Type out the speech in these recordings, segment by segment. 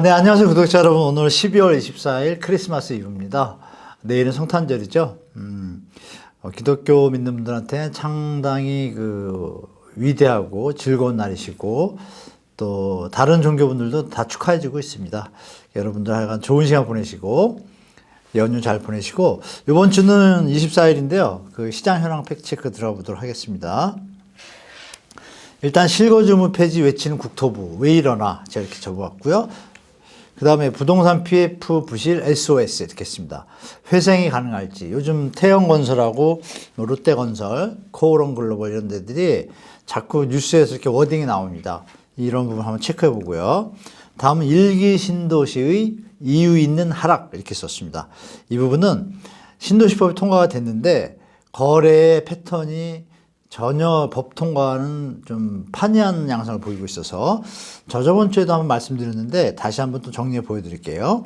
네, 안녕하세요, 구독자 여러분. 오늘 12월 24일 크리스마스 이브입니다. 내일은 성탄절이죠. 기독교 믿는 분들한테 상당히 위대하고 즐거운 날이시고, 또 다른 종교분들도 다 축하해주고 있습니다. 여러분들 하여간 좋은 시간 보내시고, 연휴 잘 보내시고, 이번 주는 24일인데요. 시장 현황 팩트체크 들어가 보도록 하겠습니다. 일단 실거주 의무 폐지 외치는 국토부 왜 이러나 제가 이렇게 적어봤고요. 그 다음에 부동산 PF 부실 SOS 이렇게 했습니다. 회생이 가능할지. 요즘 태영건설하고 롯데건설, 코오롱글로벌 이런 데들이 자꾸 뉴스에서 이렇게 워딩이 나옵니다. 이런 부분 한번 체크해 보고요. 다음은 일기 신도시의 이유 있는 하락 이렇게 썼습니다. 이 부분은 신도시법이 통과가 됐는데 거래의 패턴이 전혀 법 통과는 좀 판이한 양상을 보이고 있어서 저번 주에도 한번 말씀드렸는데 다시 한번 또 정리해 보여드릴게요.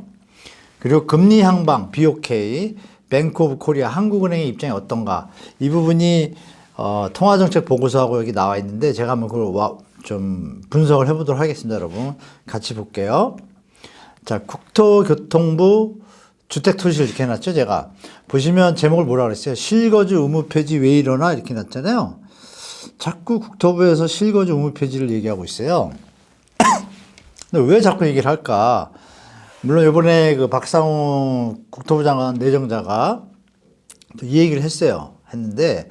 그리고 금리 향방 BOK, 뱅크 오브 코리아 한국은행의 입장이 어떤가 이 부분이 통화정책 보고서하고 여기 나와 있는데 제가 한번 그걸 좀 분석을 해보도록 하겠습니다. 여러분 같이 볼게요. 자, 국토교통부 주택토지를 이렇게 해놨죠, 제가. 보시면 제목을 뭐라 그랬어요? 실거주 의무 폐지 왜 이러나? 이렇게 놨잖아요. 자꾸 국토부에서 실거주 의무 폐지를 얘기하고 있어요. 근데 왜 자꾸 얘기를 할까? 물론 이번에 박상우 국토부 장관 내정자가 또 이 얘기를 했는데,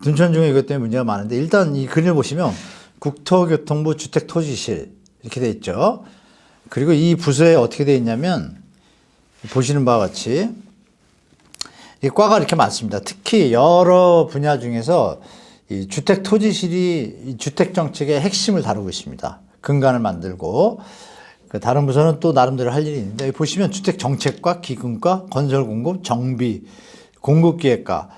둔촌 중에 이것 때문에 문제가 많은데, 일단 이 글을 보시면 국토교통부 주택토지실 이렇게 돼 있죠. 그리고 이 부서에 어떻게 돼 있냐면, 보시는 바와 같이 이 과가 이렇게 많습니다. 특히 여러 분야 중에서 이 주택 토지실이 이 주택 정책의 핵심을 다루고 있습니다. 근간을 만들고 다른 부서는 또 나름대로 할 일이 있는데 여기 보시면 주택 정책과 기금과 건설 공급, 정비, 공급기획과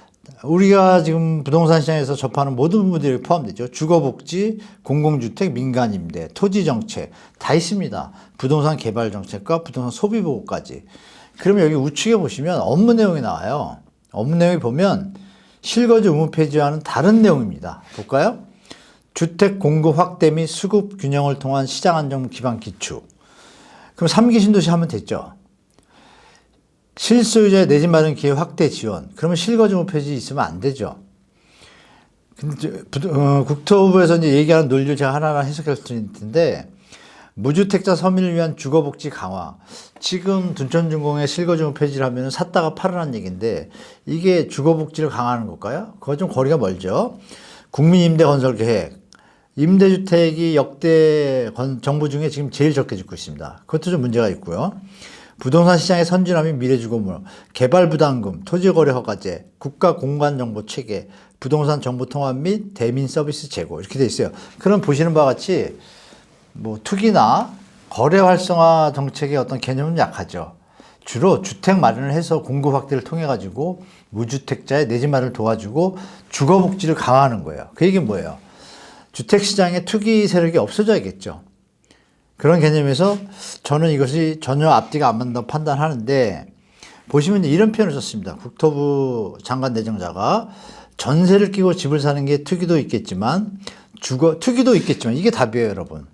우리가 지금 부동산 시장에서 접하는 모든 부분들이 포함되죠. 주거복지, 공공주택, 민간임대, 토지정책 다 있습니다. 부동산 개발 정책과 부동산 소비보호까지. 그러면 여기 우측에 보시면 업무 내용이 나와요. 업무 내용이 보면 실거주 의무 폐지와는 다른 내용입니다. 볼까요? 주택 공급 확대 및 수급 균형을 통한 시장 안정 기반 기축. 그럼 3기 신도시 하면 됐죠. 실소유자의 내 집 마련 기회 확대 지원. 그러면 실거주 의무 폐지 있으면 안 되죠. 근데 국토부에서 이제 얘기하는 논리를 제가 하나하나 해석할 수 있을 텐데, 무주택자 서민을 위한 주거복지 강화. 지금 둔촌중공에 실거주 의무 폐지를 하면 샀다가 팔으라는 얘기인데, 이게 주거복지를 강화하는 걸까요? 그거 좀 거리가 멀죠. 국민임대 건설 계획. 임대주택이 역대 정부 중에 지금 제일 적게 짓고 있습니다. 그것도 좀 문제가 있고요. 부동산 시장의 선진화 및 미래주거물, 개발부담금, 토지거래 허가제, 국가공간정보 체계, 부동산 정보 통합 및 대민 서비스 제고 이렇게 돼 있어요. 그럼 보시는 바와 같이 투기나 거래 활성화 정책의 어떤 개념은 약하죠. 주로 주택 마련을 해서 공급 확대를 통해 가지고 무주택자의 내 집 마련을 도와주고 주거복지를 강화하는 거예요. 그 얘기는 뭐예요? 주택 시장에 투기 세력이 없어져야겠죠. 그런 개념에서 저는 이것이 전혀 앞뒤가 안 맞는다고 판단하는데, 보시면 이런 표현을 썼습니다. 국토부 장관 내정자가 전세를 끼고 집을 사는 게 투기도 있겠지만 투기도 있겠지만 이게 답이에요, 여러분.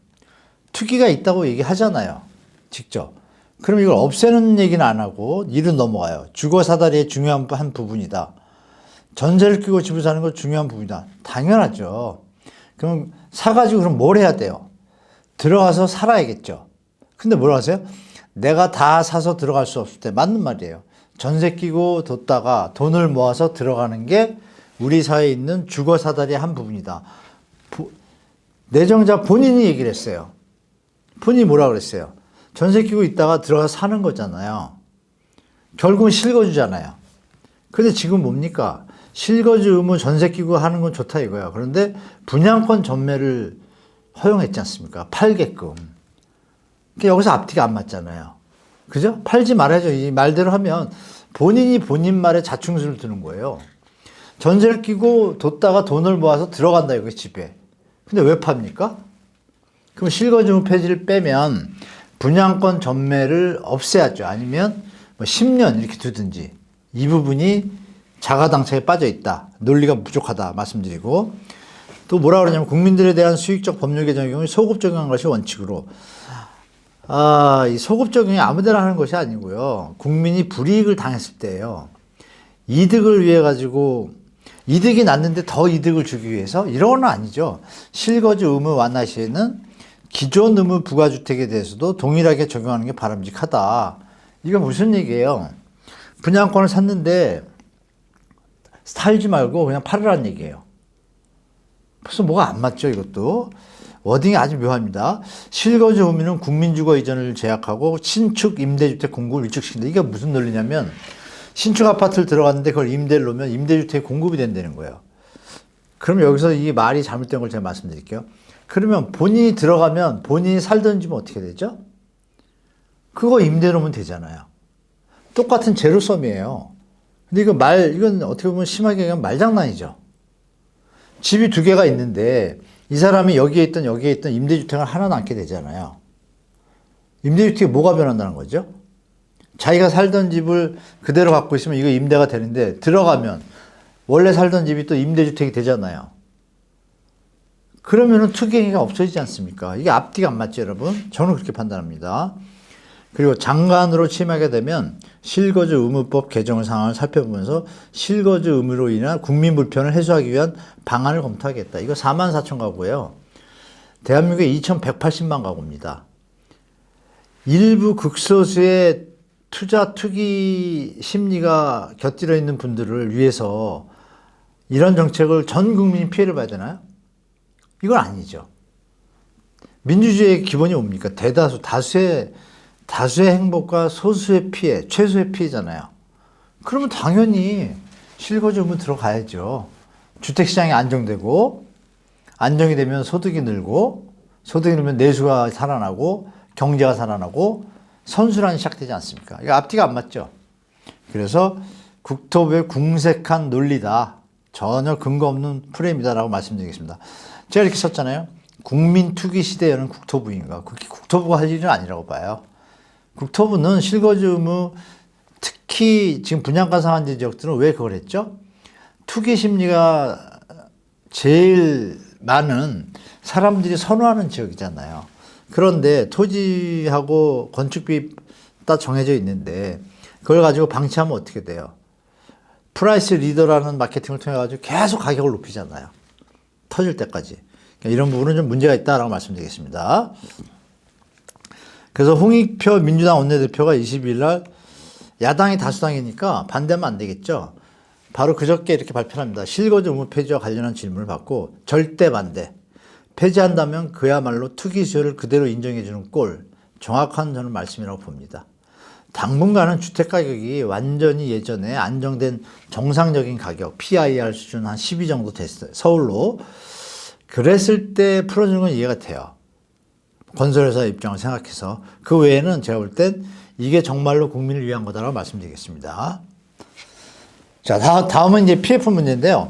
투기가 있다고 얘기하잖아요, 직접. 그럼 이걸 없애는 얘기는 안 하고 일은 넘어가요. 주거 사다리의 중요한 한 부분이다. 전세를 끼고 집을 사는 건 중요한 부분이다. 당연하죠. 그럼 사가지고 그럼 뭘 해야 돼요? 들어가서 살아야겠죠. 근데 뭐라고 하세요? 내가 다 사서 들어갈 수 없을 때. 맞는 말이에요. 전세 끼고 뒀다가 돈을 모아서 들어가는 게 우리 사회에 있는 주거 사다리의 한 부분이다. 내정자 본인이 얘기를 했어요. 본인이 뭐라고 그랬어요? 전세 끼고 있다가 들어가서 사는 거잖아요. 결국은 실거주잖아요. 근데 지금 뭡니까? 실거주 의무 전세 끼고 하는 건 좋다 이거야. 그런데 분양권 전매를 허용했지 않습니까? 팔게끔. 그러니까 여기서 앞뒤가 안 맞잖아요. 그죠? 팔지 말아야죠. 이 말대로 하면 본인이 본인 말에 자충수를 두는 거예요. 전세를 끼고 뒀다가 돈을 모아서 들어간다 이거 집에. 근데 왜 팝니까? 그럼 실거주 의무 폐지를 빼면 분양권 전매를 없애야죠. 아니면 10년 이렇게 두든지. 이 부분이 자가당착에 빠져 있다. 논리가 부족하다 말씀드리고, 또 뭐라 그러냐면 국민들에 대한 수익적 법률 개정의 경우 소급 적용한 것이 원칙으로. 이 소급 적용이 아무데나 하는 것이 아니고요. 국민이 불이익을 당했을 때예요. 이득을 위해 가지고 이득이 났는데 더 이득을 주기 위해서 이런 건 아니죠. 실거주 의무 완화 시에는 기존 의무 부가주택에 대해서도 동일하게 적용하는 게 바람직하다. 이거 무슨 얘기예요? 분양권을 샀는데 살지 말고 그냥 팔으라는 얘기예요. 벌써 뭐가 안 맞죠, 이것도? 워딩이 아주 묘합니다. 실거주 의무는 국민주거 이전을 제약하고 신축 임대주택 공급을 위축시킨다. 이게 무슨 논리냐면 신축 아파트를 들어갔는데 그걸 임대를 놓으면 임대주택 공급이 된다는 거예요. 그럼 여기서 이 말이 잘못된 걸 제가 말씀드릴게요. 그러면 본인이 들어가면 본인이 살던 집은 어떻게 되죠? 그거 임대 놓으면 되잖아요. 똑같은 제로섬이에요. 근데 이건 어떻게 보면 심하게 얘기하면 말장난이죠. 집이 두 개가 있는데 이 사람이 여기에 있던 임대주택을 하나 남게 되잖아요. 임대주택이 뭐가 변한다는 거죠? 자기가 살던 집을 그대로 갖고 있으면 이거 임대가 되는데 들어가면 원래 살던 집이 또 임대주택이 되잖아요. 그러면은 투기행위가 없어지지 않습니까? 이게 앞뒤가 안 맞죠, 여러분? 저는 그렇게 판단합니다. 그리고 장관으로 취임하게 되면 실거주 의무법 개정 상황을 살펴보면서 실거주 의무로 인한 국민 불편을 해소하기 위한 방안을 검토하겠다. 이거 44,000가구예요. 대한민국에 2,180만 가구입니다. 일부 극소수의 투자 투기 심리가 곁들여 있는 분들을 위해서 이런 정책을 전 국민이 피해를 봐야 되나요? 이건 아니죠. 민주주의의 기본이 뭡니까? 다수의 행복과 소수의 피해, 최소의 피해잖아요. 그러면 당연히 실거주 의무 들어가야죠. 주택시장이 안정되고, 안정이 되면 소득이 늘고, 소득이 늘면 내수가 살아나고, 경제가 살아나고, 선순환이 시작되지 않습니까? 이거 앞뒤가 안 맞죠? 그래서 국토부의 궁색한 논리다. 전혀 근거 없는 프레임이다라고 말씀드리겠습니다. 제가 이렇게 썼잖아요. 국민 투기 시대에는 국토부인가? 그게 국토부가 할 일은 아니라고 봐요. 국토부는 실거주 의무, 특히 지금 분양가 상한제 지역들은 왜 그걸 했죠? 투기 심리가 제일 많은 사람들이 선호하는 지역이잖아요. 그런데 토지하고 건축비 다 정해져 있는데 그걸 가지고 방치하면 어떻게 돼요? 프라이스 리더라는 마케팅을 통해 가지고 계속 가격을 높이잖아요. 터질 때까지. 그러니까 이런 부분은 좀 문제가 있다라고 말씀드리겠습니다. 그래서 홍익표 민주당 원내대표가 22일 날 야당이 다수당이니까 반대하면 안 되겠죠. 바로 그저께 이렇게 발표를 합니다. 실거주 의무 폐지와 관련한 질문을 받고 절대 반대. 폐지한다면 그야말로 투기 수요를 그대로 인정해 주는 꼴. 정확한 저는 말씀이라고 봅니다. 당분간은 주택가격이 완전히 예전에 안정된 정상적인 가격, PIR 수준 한 12 정도 됐어요. 서울로. 그랬을 때 풀어주는 건 이해가 돼요. 건설회사 입장을 생각해서. 그 외에는 제가 볼 땐 이게 정말로 국민을 위한 거다라고 말씀드리겠습니다. 자, 다음은 이제 PF 문제인데요.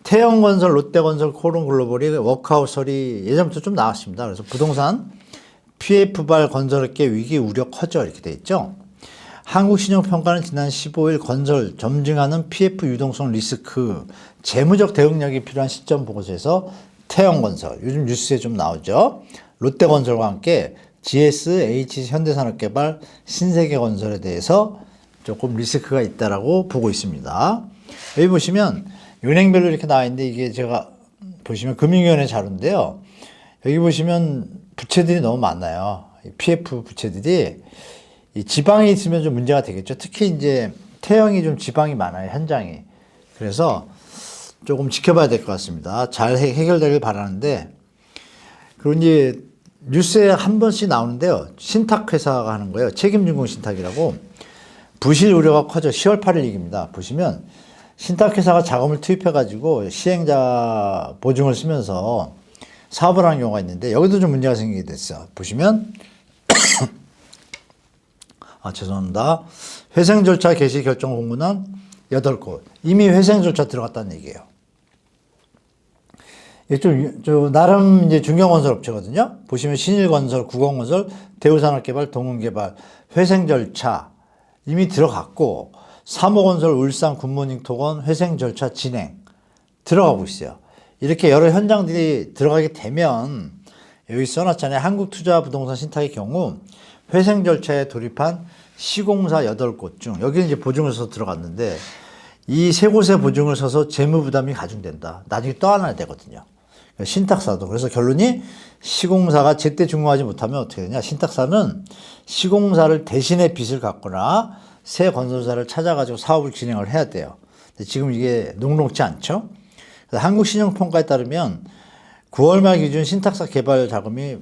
태영건설, 롯데건설, 코론글로벌이 워크아웃설이 예전부터 좀 나왔습니다. 그래서 부동산 PF발 건설업계 위기 우려 커져 이렇게 돼 있죠. 한국신용평가는 지난 15일 건설 점증하는 PF 유동성 리스크 재무적 대응력이 필요한 시점 보고서에서 태영건설, 요즘 뉴스에 좀 나오죠. 롯데건설과 함께 GS, H, 현대산업개발, 신세계건설에 대해서 조금 리스크가 있다라고 보고 있습니다. 여기 보시면 은행별로 이렇게 나와 있는데 이게 제가 보시면 금융위원회 자료인데요. 여기 보시면 부채들이 너무 많아요. PF 부채들이 이 지방에 있으면 좀 문제가 되겠죠. 특히 이제 태영이 좀 지방이 많아요, 현장이. 그래서 조금 지켜봐야 될 것 같습니다. 잘 해결되길 바라는데, 그리고 이제 뉴스에 한 번씩 나오는데요. 신탁회사가 하는 거예요. 책임준공 신탁이라고. 부실 우려가 커져 10월 8일 얘기입니다. 보시면 신탁회사가 자금을 투입해가지고 시행자 보증을 쓰면서 사업을 하는 경우가 있는데 여기도 좀 문제가 생기게 됐어요. 보시면 죄송합니다. 회생 절차 개시 결정 공문안 8곳. 이미 회생 절차 들어갔다는 얘기예요. 이게 좀 나름 이제 중견건설 업체거든요. 보시면 신일건설, 국원건설, 대우산업개발, 동훈개발 회생 절차 이미 들어갔고, 3호건설, 울산 굿모닝 토건 회생 절차 진행 들어가고 있어요. 이렇게 여러 현장들이 들어가게 되면 여기 써놨잖아요. 한국투자부동산 신탁의 경우 회생 절차에 돌입한 시공사 8곳 중 여기는 이제 보증을 서서 들어갔는데 이 세 곳에 보증을 서서 재무 부담이 가중된다. 나중에 떠안아야 되거든요. 신탁사도. 그래서 결론이 시공사가 제때 준공하지 못하면 어떻게 되냐. 신탁사는 시공사를 대신에 빚을 갚거나 새 건설사를 찾아가지고 사업을 진행을 해야 돼요. 근데 지금 이게 녹록지 않죠. 한국신용평가에 따르면 9월 말 기준 신탁사 개발 자금이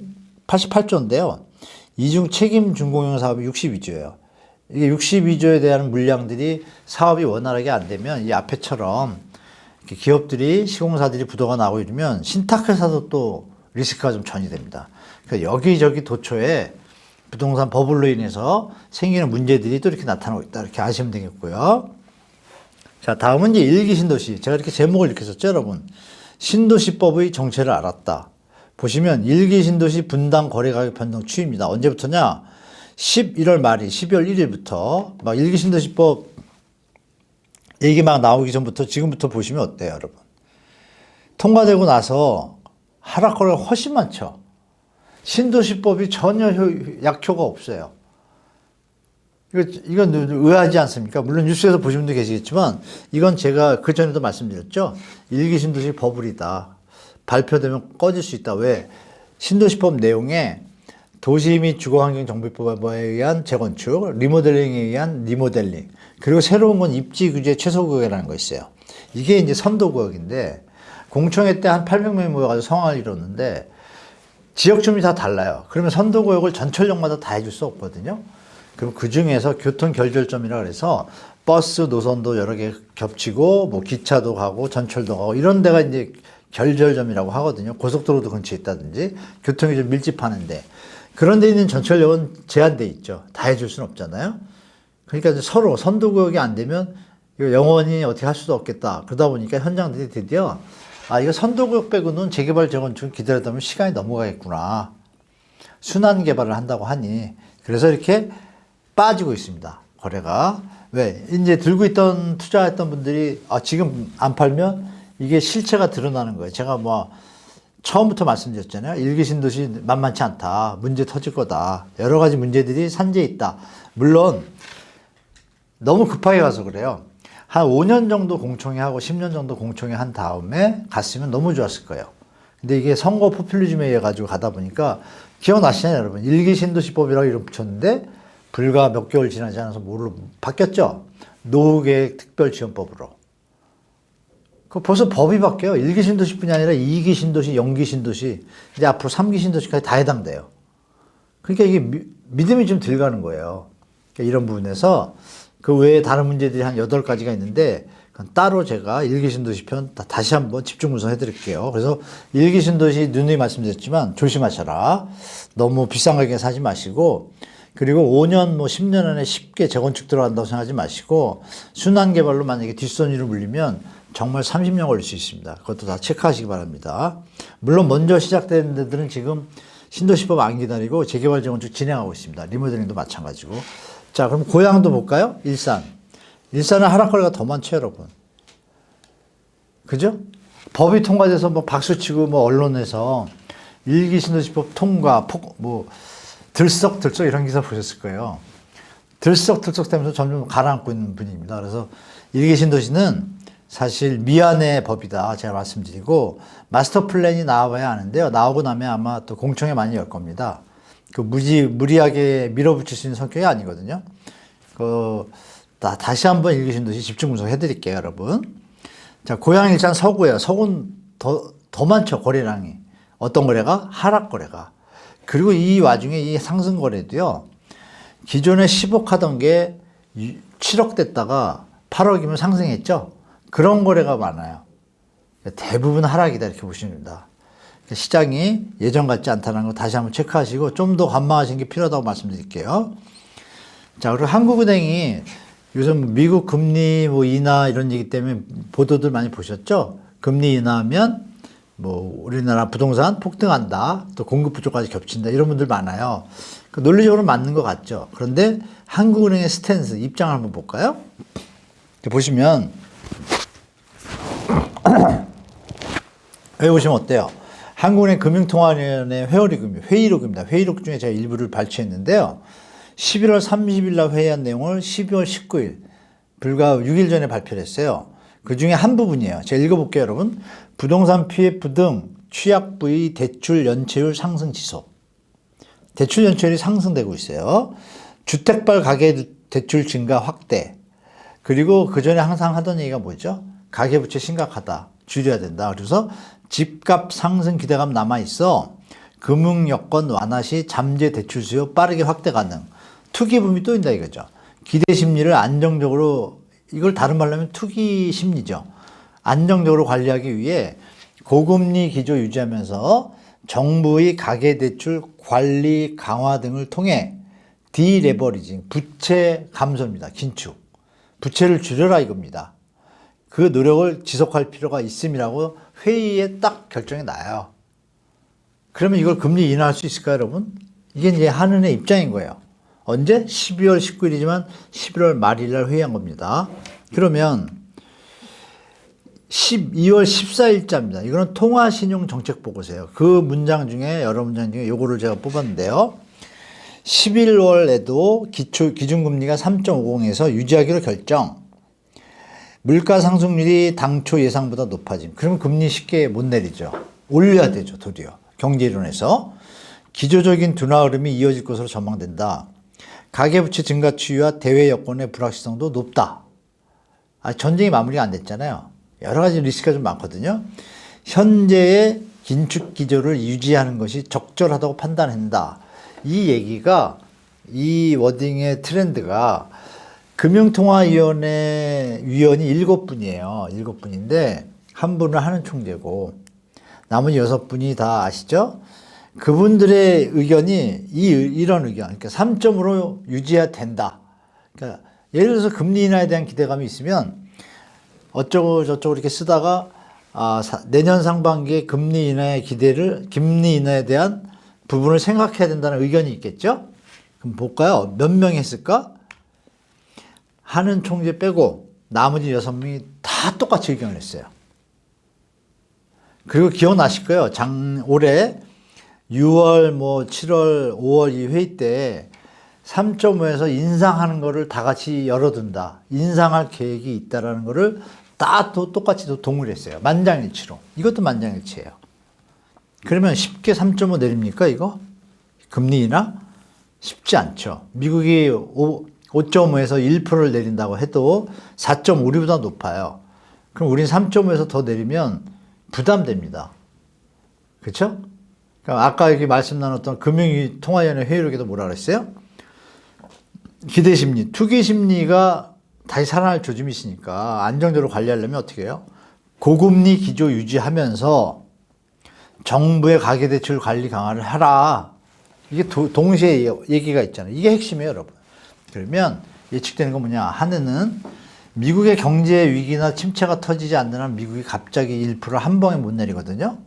88조인데요. 이중 책임 준공형 사업이 62조예요. 이게 62조에 대한 물량들이 사업이 원활하게 안 되면 이 앞에처럼 기업들이 시공사들이 부도가 나고 이러면 신탁회사도 또 리스크가 좀 전이됩니다. 그러니까 여기저기 도처에 부동산 버블로 인해서 생기는 문제들이 또 이렇게 나타나고 있다. 이렇게 아시면 되겠고요. 자, 다음은 이제 일기 신도시. 제가 이렇게 제목을 이렇게 썼죠, 여러분. 신도시법의 정체를 알았다. 보시면 일기 신도시 분당 거래 가격 변동 추이입니다. 언제부터냐? 11월 말이 12월 1일부터 막 일기 신도시법 얘기 막 나오기 전부터 지금부터 보시면 어때요, 여러분? 통과되고 나서 하락거래가 훨씬 많죠. 신도시법이 전혀 약효가 없어요. 이건 의아하지 않습니까? 물론 뉴스에서 보신 분도 계시겠지만 이건 제가 그 전에도 말씀드렸죠. 일기 신도시 버블이다. 발표되면 꺼질 수 있다. 왜? 신도시법 내용에 도시 및 주거환경정비법에 의한 재건축, 리모델링에 의한 리모델링, 그리고 새로운 건 입지 규제 최소구역이라는 거 있어요. 이게 이제 선도구역인데 공청회 때 한 800명이 모여가지고 성황을 이뤘는데 지역 주민이 다 달라요. 그러면 선도구역을 전철역마다 다 해줄 수 없거든요. 그럼 그 중에서 교통 결절점이라 그래서 버스 노선도 여러 개 겹치고 뭐 기차도 가고 전철도 가고 이런 데가 이제 결절점이라고 하거든요. 고속도로도 근처에 있다든지 교통이 좀 밀집하는데 그런 데 있는 전철역은 제한돼 있죠. 다 해줄 수는 없잖아요. 그러니까 이제 서로 선도구역이 안 되면 이거 영원히 어떻게 할 수도 없겠다. 그러다 보니까 현장들이 드디어 이거 선도구역 빼고는 재개발 재건축 기다리다 보면 시간이 넘어가겠구나. 순환 개발을 한다고 하니 그래서 이렇게 빠지고 있습니다. 거래가. 왜? 이제 들고 있던 투자했던 분들이 지금 안 팔면 이게 실체가 드러나는 거예요. 제가 뭐 처음부터 말씀드렸잖아요. 일기 신도시 만만치 않다. 문제 터질 거다. 여러 가지 문제들이 산재해 있다. 물론 너무 급하게 가서 그래요. 한 5년 정도 공청회 하고 10년 정도 공청회 한 다음에 갔으면 너무 좋았을 거예요. 근데 이게 선거 포퓰리즘에 의해 가지고 가다 보니까 기억나시나요, 여러분? 일기 신도시법이라고 이름 붙였는데 불과 몇 개월 지나지 않아서 뭘로 바뀌었죠? 노후계획 특별지원법으로. 그 벌써 법이 바뀌어요. 1기 신도시뿐이 아니라 2기 신도시, 0기 신도시, 이제 앞으로 3기 신도시까지 다 해당돼요. 그러니까 이게 믿음이 좀 들 가는 거예요. 그러니까 이런 부분에서 그 외에 다른 문제들이 한 8가지가 있는데 따로 제가 1기 신도시 편 다시 한번 집중 분석해 드릴게요. 그래서 1기 신도시 누누이 말씀드렸지만 조심하셔라. 너무 비싼 가격에 사지 마시고 그리고 5년, 10년 안에 쉽게 재건축 들어간다고 생각하지 마시고 순환 개발로 만약에 뒷손으로 물리면 정말 30년 걸릴 수 있습니다. 그것도 다 체크하시기 바랍니다. 물론 먼저 시작된 데들은 지금 신도시법 안 기다리고 재개발 재건축 진행하고 있습니다. 리모델링도 마찬가지고. 자, 그럼 고향도 볼까요? 일산. 일산은 하락거래가 더 많죠, 여러분. 그죠? 법이 통과돼서 박수치고 언론에서 일기 신도시법 통과, 들썩들썩 이런 기사 보셨을 거예요. 들썩들썩 되면서 점점 가라앉고 있는 분위기입니다. 그래서 일기 신도시는 사실 미안의 법이다. 제가 말씀드리고 마스터 플랜이 나와야 하는데요. 나오고 나면 아마 또 공청회 많이 열 겁니다. 무리하게 밀어붙일 수 있는 성격이 아니거든요. 다시 한번 일기 신도시 집중 분석해 드릴게요, 여러분. 자, 고향 일산 서구예요. 서구는 더 많죠, 거래량이. 어떤 거래가? 하락 거래가. 그리고 이 와중에 이 상승 거래도요. 기존에 10억 하던 게 7억 됐다가 8억이면 상승했죠. 그런 거래가 많아요. 대부분 하락이다 이렇게 보시면 됩니다. 시장이 예전 같지 않다는 거 다시 한번 체크하시고 좀 더 관망하시는 게 필요하다고 말씀드릴게요. 자, 그리고 한국은행이 요즘 미국 금리 인하 이런 얘기 때문에 보도들 많이 보셨죠? 금리 인하하면 우리나라 부동산 폭등한다. 또 공급 부족까지 겹친다. 이런 분들 많아요. 논리적으로 맞는 것 같죠. 그런데 한국은행의 스탠스, 입장을 한번 볼까요? 보시면 여기 보시면 어때요? 한국은행 금융통화위원회 회의록입니다. 회의록 중에 제가 일부를 발췌했는데요. 11월 30일 날 회의한 내용을 12월 19일, 불과 6일 전에 발표를 했어요. 그 중에 한 부분이에요. 제가 읽어볼게요, 여러분. 부동산 PF 등 취약 부위 대출 연체율 상승 지속. 대출 연체율이 상승되고 있어요. 주택발 가계 대출 증가 확대. 그리고 그 전에 항상 하던 얘기가 뭐죠? 가계부채 심각하다. 줄여야 된다. 그래서 집값 상승 기대감 남아있어. 금융여건 완화 시 잠재 대출 수요 빠르게 확대 가능. 투기 붐이 또 있다 이거죠. 기대 심리를 안정적으로, 이걸 다른 말로 하면 투기 심리죠. 안정적으로 관리하기 위해 고금리 기조 유지하면서 정부의 가계대출 관리 강화 등을 통해 디레버리징, 부채 감소입니다. 긴축. 부채를 줄여라 이겁니다. 그 노력을 지속할 필요가 있음이라고 회의에 딱 결정이 나요. 그러면 이걸 금리 인하할 수 있을까요, 여러분? 이게 이제 한은의 입장인 거예요. 언제? 12월 19일이지만 11월 말일 날 회의한 겁니다. 그러면 12월 14일자입니다. 이거는 통화신용정책보고서예요. 그 문장 중에, 여러 문장 중에 요거를 제가 뽑았는데요. 11월에도 기준금리가 3.50에서 유지하기로 결정. 물가 상승률이 당초 예상보다 높아짐. 그러면 금리 쉽게 못 내리죠. 올려야 되죠, 도리어. 경제이론에서. 기조적인 둔화 흐름이 이어질 것으로 전망된다. 가계부채 증가 추이와 대외 여건의 불확실성도 높다. 전쟁이 마무리가 안 됐잖아요. 여러 가지 리스크가 좀 많거든요. 현재의 긴축 기조를 유지하는 것이 적절하다고 판단한다. 이 얘기가, 이 워딩의 트렌드가 금융통화위원회 위원이 7분이에요. 7분인데 한 분은 하는 총재고 나머지 6분이 다 아시죠? 그분들의 의견이 이런 의견, 그러니까 3점으로 유지해야 된다. 그러니까 예를 들어서 금리 인하에 대한 기대감이 있으면 어쩌고 저쩌고 이렇게 쓰다가 내년 상반기에 금리 인하에 대한 부분을 생각해야 된다는 의견이 있겠죠? 그럼 볼까요? 몇 명이 했을까? 하는 총재 빼고 나머지 6명이 다 똑같이 의견을 했어요. 그리고 기억나실 거예요. 올해 6월, 7월, 5월 이 회의 때 3.5에서 인상하는 거를 다 같이 열어둔다. 인상할 계획이 있다라는 거를 다 똑같이 동의했어요. 만장일치로. 이것도 만장일치예요. 그러면 쉽게 3.5 내립니까, 이거? 금리 인하? 쉽지 않죠. 미국이 5.5에서 1%를 내린다고 해도 4.5 우리보다 높아요. 그럼 우린 3.5에서 더 내리면 부담됩니다. 그렇죠? 그러니까 아까 여기 말씀 나눴던 금융통화위원회 회의록에도 뭐라 그랬어요? 기대심리, 투기심리가 다시 살아날 조짐이 있으니까 안정적으로 관리하려면 어떻게 해요? 고금리 기조 유지하면서 정부의 가계대출 관리 강화를 하라. 이게 동시에 얘기가 있잖아요. 이게 핵심이에요, 여러분. 그러면 예측되는 건 뭐냐? 하나는 미국의 경제 위기나 침체가 터지지 않는 한 미국이 갑자기 1% 한 번에 못 내리거든요.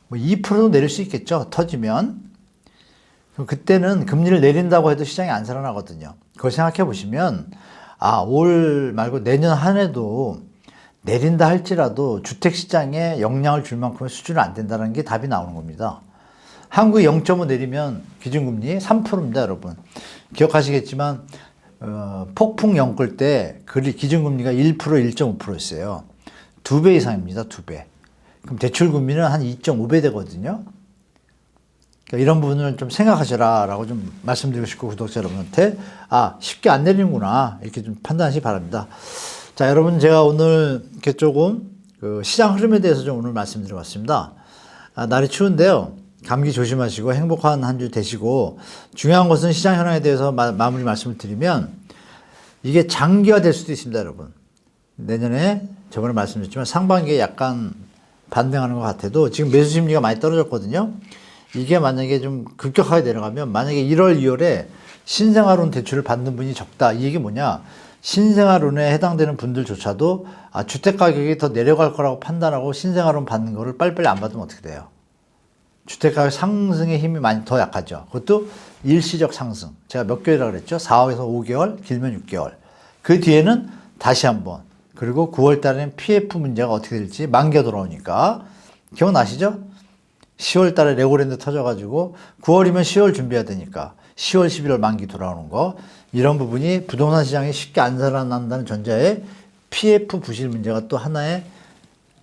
2%도 내릴 수 있겠죠. 터지면. 그럼 그때는 금리를 내린다고 해도 시장이 안 살아나거든요. 그걸 생각해 보시면 올 말고 내년 한 해도 내린다 할지라도 주택시장에 영향을 줄 만큼의 수준은 안 된다는 게 답이 나오는 겁니다. 한국이 0.5 내리면 기준금리 3%입니다, 여러분. 기억하시겠지만 폭풍 영끌 때 기준금리가 1%, 1.5%였어요. 2배 이상입니다, 2배. 그럼 대출금리는 한 2.5배 되거든요. 그러니까 이런 부분을 좀 생각하셔라라고 좀 말씀드리고 싶고 구독자 여러분한테 쉽게 안 내리는구나 이렇게 좀 판단하시기 바랍니다. 자, 여러분 제가 오늘 이렇게 조금 시장 흐름에 대해서 좀 오늘 말씀드려봤습니다. 날이 추운데요. 감기 조심하시고 행복한 한 주 되시고 중요한 것은 시장 현황에 대해서 마무리 말씀을 드리면 이게 장기화될 수도 있습니다, 여러분. 내년에 저번에 말씀드렸지만 상반기에 약간 반등하는 것 같아도 지금 매수 심리가 많이 떨어졌거든요. 이게 만약에 좀 급격하게 내려가면 만약에 1월, 2월에 신생아론 대출을 받는 분이 적다. 이 얘기 뭐냐? 신생아론에 해당되는 분들조차도 주택 가격이 더 내려갈 거라고 판단하고 신생아론 받는 거를 빨리빨리 안 받으면 어떻게 돼요? 주택 가격 상승의 힘이 많이 더 약하죠. 그것도 일시적 상승. 제가 몇 개월이라고 그랬죠? 4에서 5개월, 길면 6개월. 그 뒤에는 다시 한번. 그리고 9월 달에는 PF 문제가 어떻게 될지 만개 돌아오니까. 기억나시죠? 10월 달에 레고랜드 터져가지고 9월이면 10월 준비해야 되니까 10월, 11월 만기 돌아오는 거 이런 부분이 부동산 시장이 쉽게 안 살아난다는 전제에 PF 부실 문제가 또 하나의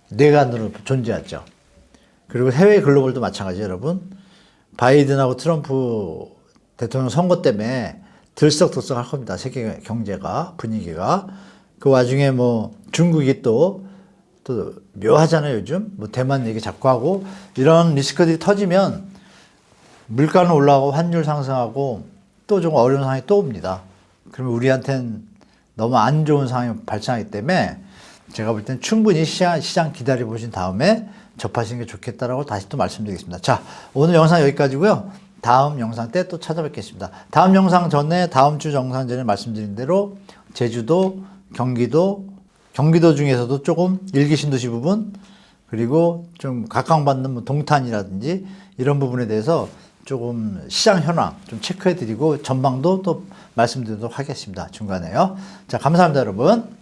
뇌관으로 존재하죠. 그리고 해외 글로벌도 마찬가지예요, 여러분. 바이든하고 트럼프 대통령 선거 때문에 들썩들썩할 겁니다. 세계 경제가, 분위기가. 그 와중에 뭐 중국이 또 묘하잖아요, 요즘. 뭐 대만 얘기 자꾸 하고 이런 리스크들이 터지면 물가는 올라가고 환율 상승하고 또 좀 어려운 상황이 또 옵니다. 그러면 우리한테는 너무 안 좋은 상황이 발생하기 때문에 제가 볼 땐 충분히 시장 기다려 보신 다음에 접하시는 게 좋겠다라고 다시 또 말씀드리겠습니다. 자, 오늘 영상 여기까지고요. 다음 영상 때 또 찾아뵙겠습니다. 다음 영상 전에 다음 주 영상 전에 말씀드린 대로 제주도, 경기도 중에서도 조금 일기 신도시 부분 그리고 좀 각광받는 뭐 동탄이라든지 이런 부분에 대해서 조금 시장 현황 좀 체크해 드리고 전망도 또 말씀드리도록 하겠습니다. 중간에요. 자, 감사합니다, 여러분.